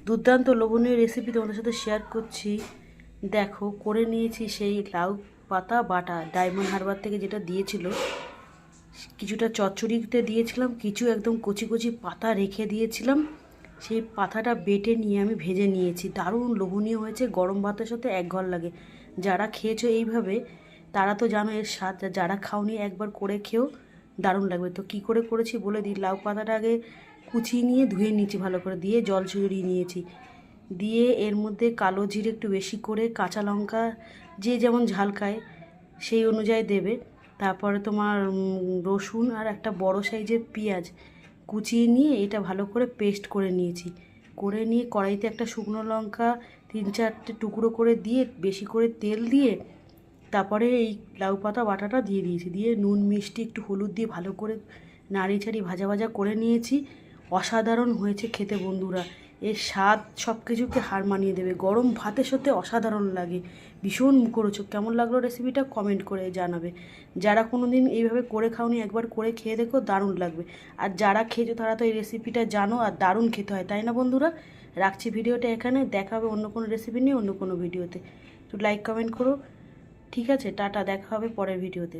দুর্দান্ত লোভনীয় রেসিপি তোমাদের সাথে শেয়ার করছি। দেখো, করে নিয়েছি সেই লাউ পাতা বাটা, ডায়মন্ড হারবার থেকে যেটা দিয়েছিল। কিছুটা চচ্চড়িতে দিয়েছিলাম, কিছু একদম কচি কচি পাতা রেখে দিয়েছিলাম। সেই পাতাটা বেটে নিয়ে আমি ভেজে নিয়েছি। দারুণ লোভনীয় হয়েছে, গরম ভাতের সাথে এক ঘর লাগে। যারা খেয়েছো এইভাবে তারা তো জানো এর স্বাদ, যারা খাওনি একবার করে খেও, দারুণ লাগবে। তো কি করে করেছি বলে দিই। লাউ পাতাটা আগে কুচিয়ে নিয়ে ধুয়ে নিয়েছি ভালো করে, দিয়ে জল ঝরিয়ে নিয়েছি। দিয়ে এর মধ্যে কালো জিরে একটু বেশি করে, কাঁচা লঙ্কা যে যেমন ঝাল খায় সেই অনুযায়ী দেবে। তারপরে তোমার রসুন আর একটা বড় সাইজের পেঁয়াজ কুচিয়ে নিয়ে এটা ভালো করে পেস্ট করে নিয়েছি। করে নিয়ে কড়াইতে একটা শুকনো লঙ্কা 3-4টে টুকরো করে দিয়ে, বেশি করে তেল দিয়ে, তারপরে এই লাউ পাতা বাটাটা দিয়ে দিয়েছি। দিয়ে নুন মিষ্টি একটু হলুদ দিয়ে ভালো করে নাড়ি ছাড়ি ভাজা ভাজা করে নিয়েছি। অসাধারণ হয়েছে খেতে বন্ধুরা। এর স্বাদ সব কিছুকে হার মানিয়ে দেবে। গরম ভাতের সাথে অসাধারণ লাগে, ভীষণ মুখরোচক। কেমন লাগলো রেসিপিটা কমেন্ট করে জানাবে। যারা কোনো দিন এইভাবে করে খাওনি একবার করে খেয়ে দেখো, দারুণ লাগবে। আর যারা খেয়েছো তারা তো এই রেসিপিটা জানো, আর দারুণ খেতে হয়, তাই না বন্ধুরা? রাখছি ভিডিওটা এখানে, দেখা হবে অন্য কোনো রেসিপি নিয়ে অন্য কোনো ভিডিওতে। একটু লাইক কমেন্ট করো। ঠিক আছে, টাটা, দেখা হবে পরের ভিডিওতে।